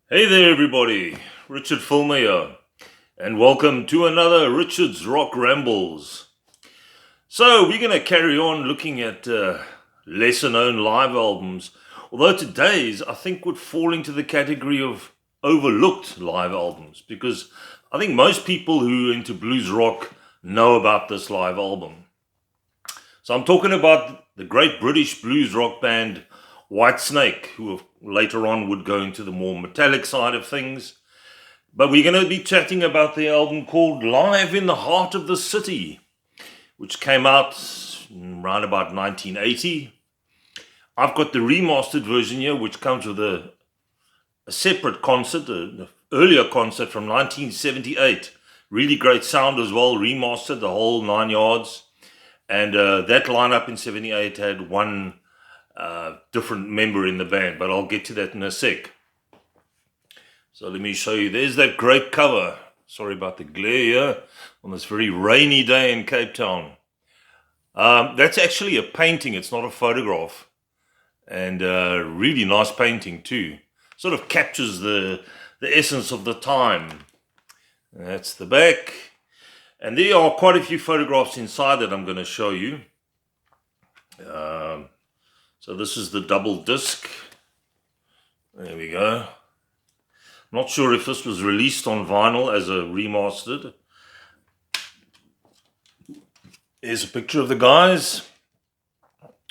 Hey there, everybody. Richard Fulmer here, and welcome to another Richard's Rock Rambles. So, we're going to carry on looking at lesser known live albums, although today's I think would fall into the category of overlooked live albums because I think most people who are into blues rock know about this live album. So, I'm talking about the great British blues rock band Whitesnake, who later on would go into the more metallic side of things. But we're going to be chatting about the album called Live in the Heart of the City, which came out around about 1980. I've got the remastered version here, which comes with a separate concert, an earlier concert from 1978. Really great sound as well, remastered the whole 9 yards. And that lineup in 78 had one different member in the band, but I'll get to that in a sec. So let me show you. There's that great cover. Sorry about the glare here on this very rainy day in Cape Town. That's actually a painting. It's not a photograph. And really nice painting too. Sort of captures the essence of the time. And that's the back. And there are quite a few photographs inside that I'm going to show you. So this is the double disc. There we go. Not sure if this was released on vinyl as a remastered. Here's a picture of the guys.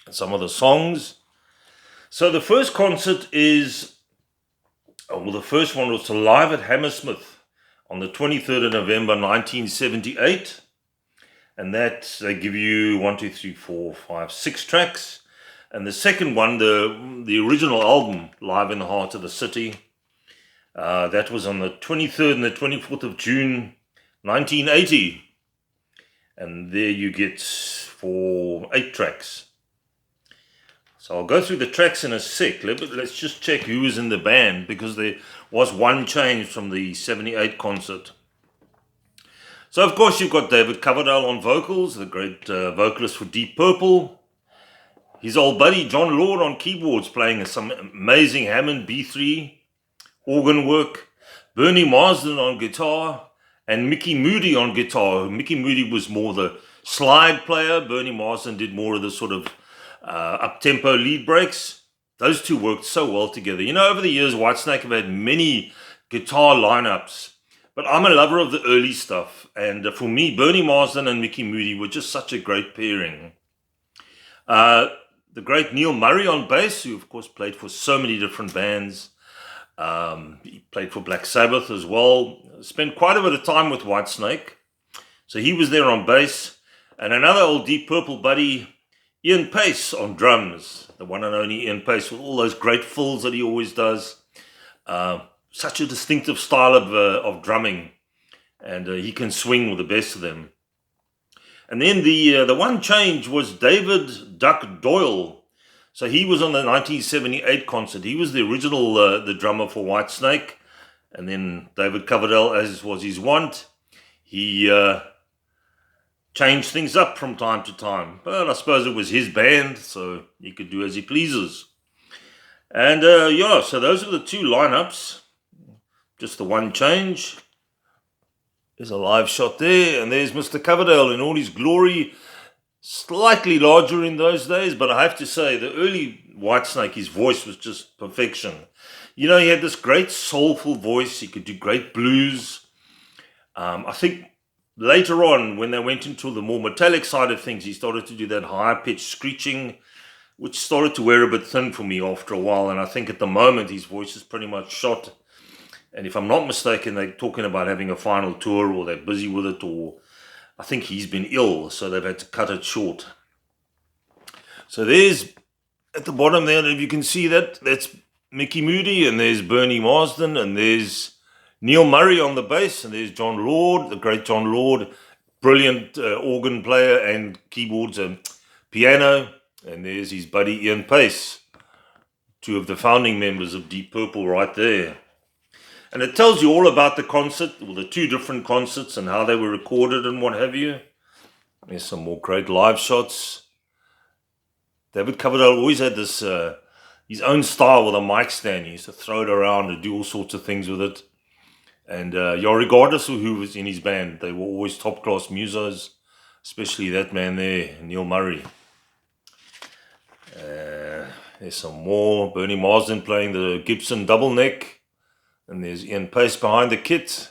Some of the songs. So the first concert is, the first one was live at Hammersmith on the 23rd of November 1978. And that, they give you 6 tracks. And the second one, the original album, Live in the Heart of the City, that was on the 23rd and the 24th of June, 1980. And there you get for 8 tracks. So I'll go through the tracks in a sec. Let's just check who was in the band, because there was one change from the 78 concert. So of course you've got David Coverdale on vocals, the great vocalist for Deep Purple. His old buddy John Lord on keyboards, playing some amazing Hammond B3 organ work. Bernie Marsden on guitar, and Mickey Moody on guitar. Mickey Moody was more the slide player. Bernie Marsden did more of the sort of up-tempo lead breaks. Those two worked so well together. You know, over the years, Whitesnake have had many guitar lineups, but I'm a lover of the early stuff. And for me, Bernie Marsden and Mickey Moody were just such a great pairing. The great Neil Murray on bass, who of course played for so many different bands. He played for Black Sabbath as well. Spent quite a bit of time with Whitesnake. So he was there on bass. And another old Deep Purple buddy, Ian Pace on drums. The one and only Ian Pace, with all those great fills that he always does. Such a distinctive style of drumming. And he can swing with the best of them. And then the one change was David Duck Doyle. So he was on the 1978 concert. He was the original the drummer for Whitesnake. And then David Coverdale, as was his wont, he changed things up from time to time. But I suppose it was his band, so he could do as he pleases. And so those are the two lineups. Just the one change. There's a live shot there, and there's Mr. Coverdale in all his glory. Slightly larger in those days, but I have to say, the early Whitesnake, his voice was just perfection. You know, he had this great soulful voice. He could do great blues. I think later on, when they went into the more metallic side of things, he started to do that higher-pitched screeching, which started to wear a bit thin for me after a while. And I think at the moment, his voice is pretty much shot. And if I'm not mistaken, they're talking about having a final tour, or they're busy with it, or I think he's been ill, so they've had to cut it short. So there's, at the bottom there, if you can see that, that's Mickey Moody, and there's Bernie Marsden, and there's Neil Murray on the bass, and there's John Lord, the great John Lord, brilliant organ player and keyboards and piano, and there's his buddy Ian Pace, two of the founding members of Deep Purple right there. And it tells you all about the concert, or the two different concerts, and how they were recorded and what have you. There's some more great live shots. David Coverdale always had this his own style with a mic stand. He used to throw it around and do all sorts of things with it. And regardless of who was in his band, they were always top-class musos, especially that man there, Neil Murray. There's some more. Bernie Marsden playing the Gibson double neck. And there's Ian Pace behind the kit.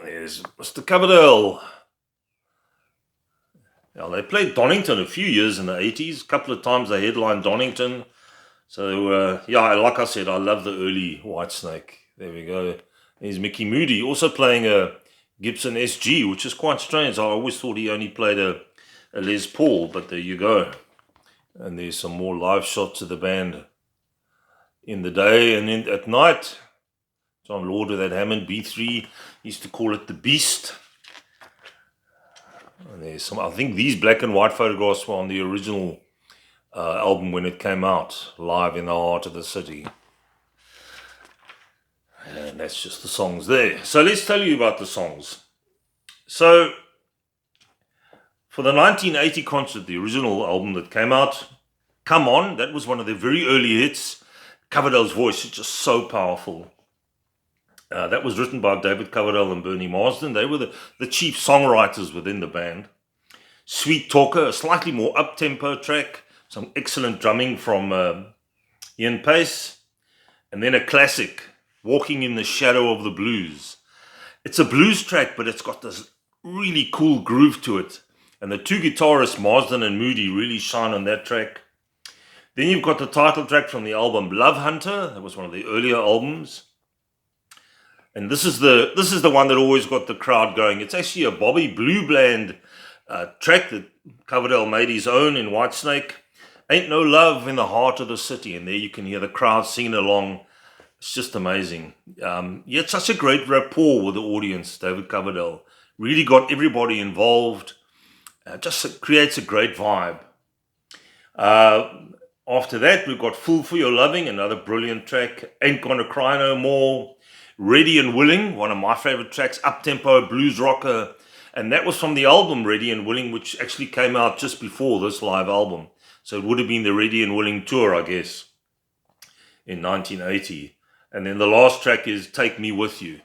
There's Mr. Coverdale. Now, they played Donington a few years in the 80s. A couple of times they headlined Donington. So, like I said, I love the early Whitesnake. There we go. There's Mickey Moody, also playing a Gibson SG, which is quite strange. I always thought he only played a Les Paul, but there you go. And there's some more live shots of the band in the day and at night. John Lord with that Hammond B3, used to call it the Beast. And there's some, I think these black and white photographs were on the original album when it came out, Live in the Heart of the City. And that's just the songs there. So let's tell you about the songs. So, for the 1980 concert, the original album that came out, Come On, that was one of their very early hits. Coverdale's voice is just so powerful. That was written by David Coverdale and Bernie Marsden. They were the chief songwriters within the band. Sweet Talker, a slightly more up-tempo track. Some excellent drumming from Ian Pace. And then a classic, Walking in the Shadow of the Blues. It's a blues track, but it's got this really cool groove to it. And the two guitarists, Marsden and Moody, really shine on that track. Then you've got the title track from the album Love Hunter. That was one of the earlier albums. And this is the one that always got the crowd going. It's actually a Bobby Blue Bland track that Coverdale made his own in Whitesnake. Ain't No Love in the Heart of the City. And there you can hear the crowd singing along. It's just amazing. He had such a great rapport with the audience, David Coverdale. Really got everybody involved. Just creates a great vibe. After that, we've got Fool for Your Loving, another brilliant track. Ain't Gonna Cry No More. Ready and Willing, one of my favorite tracks, up-tempo blues rocker. And that was from the album Ready and Willing, which actually came out just before this live album. So it would have been the Ready and Willing tour, I guess, in 1980. And then the last track is Take Me With You.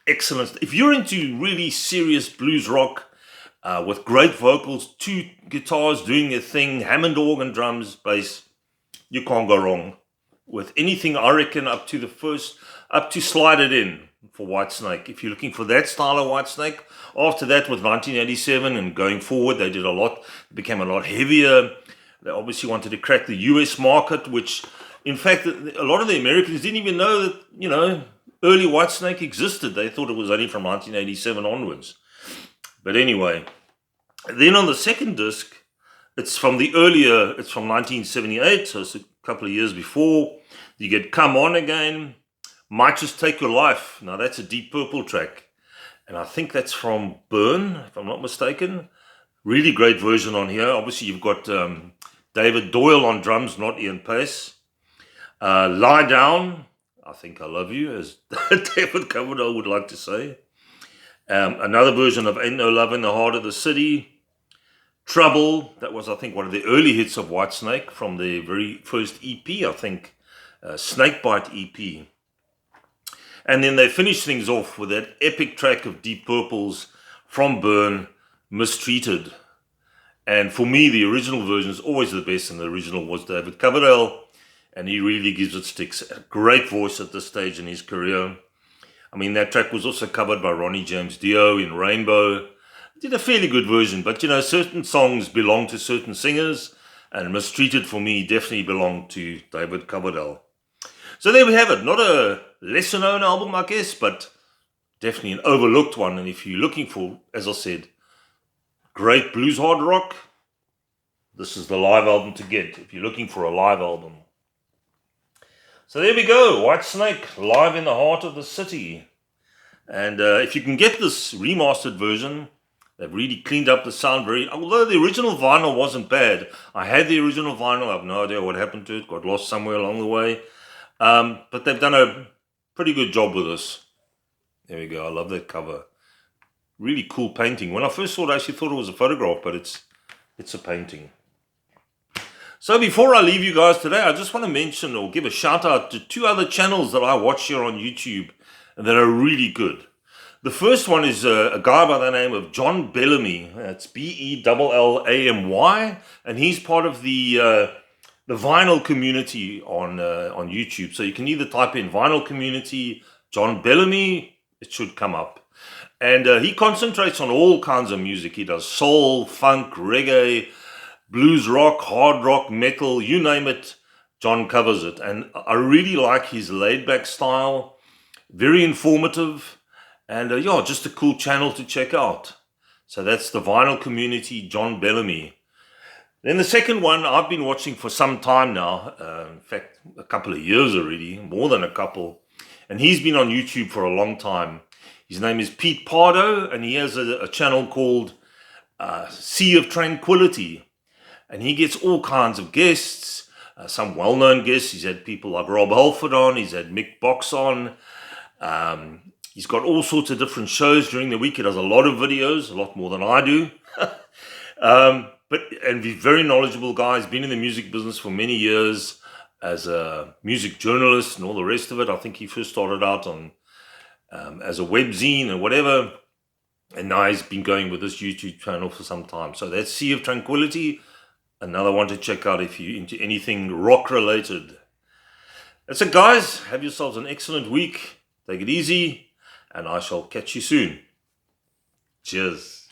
Excellent. If you're into really serious blues rock with great vocals, two guitars doing their thing, Hammond organ, drums, bass, you can't go wrong with anything. I reckon up to Slide It In for Whitesnake. If you're looking for that style of Whitesnake, after that with 1987 and going forward, they did a lot, became a lot heavier. They obviously wanted to crack the US market, which in fact, a lot of the Americans didn't even know that, early Whitesnake existed. They thought it was only from 1987 onwards. But anyway, then on the second disc, it's from 1978, so it's a couple of years before. You get Come On Again, Might Just Take Your Life. Now that's a Deep Purple track. And I think that's from Burn, if I'm not mistaken. Really great version on here. Obviously you've got David Doyle on drums, not Ian Pace. Lie Down, I Think I Love You, as David Coverdale would like to say. Another version of Ain't No Love in the Heart of the City. Trouble, that was I think one of the early hits of Whitesnake from the very first EP, I think, Snakebite EP. And then they finished things off with that epic track of Deep Purple's from Burn, Mistreated. And for me, the original version is always the best, and the original was David Coverdale, and he really gives it sticks. A great voice at this stage in his career. I mean, that track was also covered by Ronnie James Dio in Rainbow. Did a fairly good version, but certain songs belong to certain singers, and Mistreated for me definitely belonged to David Coverdale. So there we have it. Not a lesser known album, I guess, but definitely an overlooked one. And if you're looking for, as I said, great blues hard rock, this is the live album to get if you're looking for a live album. So there we go, Whitesnake, Live in the Heart of the City. And if you can get this remastered version, they've really cleaned up the sound although the original vinyl wasn't bad. I had the original vinyl, I have no idea what happened to it, got lost somewhere along the way. But they've done a pretty good job with this. There we go, I love that cover. Really cool painting. When I first saw it, I actually thought it was a photograph, but it's a painting. So before I leave you guys today, I just want to mention or give a shout out to 2 other channels that I watch here on YouTube that are really good. The first one is a guy by the name of John Bellamy. That's Bellamy, and he's part of the vinyl community on YouTube. So you can either type in vinyl community John Bellamy, it should come up. And he concentrates on all kinds of music. He does soul, funk, reggae, blues rock, hard rock, metal, you name it, John covers it. And I really like his laid-back style, very informative, and yeah, just a cool channel to check out. So that's the vinyl community, John Bellamy. Then the second one I've been watching for some time now, in fact, a couple of years already, more than a couple, and he's been on YouTube for a long time. His name is Pete Pardo, and he has a channel called Sea of Tranquility. And he gets all kinds of guests, some well-known guests. He's had people like Rob Halford on, he's had Mick Box on. He's got all sorts of different shows during the week. He does a lot of videos, a lot more than I do. And he's very knowledgeable guy. He's been in the music business for many years as a music journalist and all the rest of it. I think he first started out on as a webzine and whatever. And now he's been going with this YouTube channel for some time. So that's Sea of Tranquility. Another one to check out if you're into anything rock related. That's it, guys. Have yourselves an excellent week. Take it easy. And I shall catch you soon. Cheers.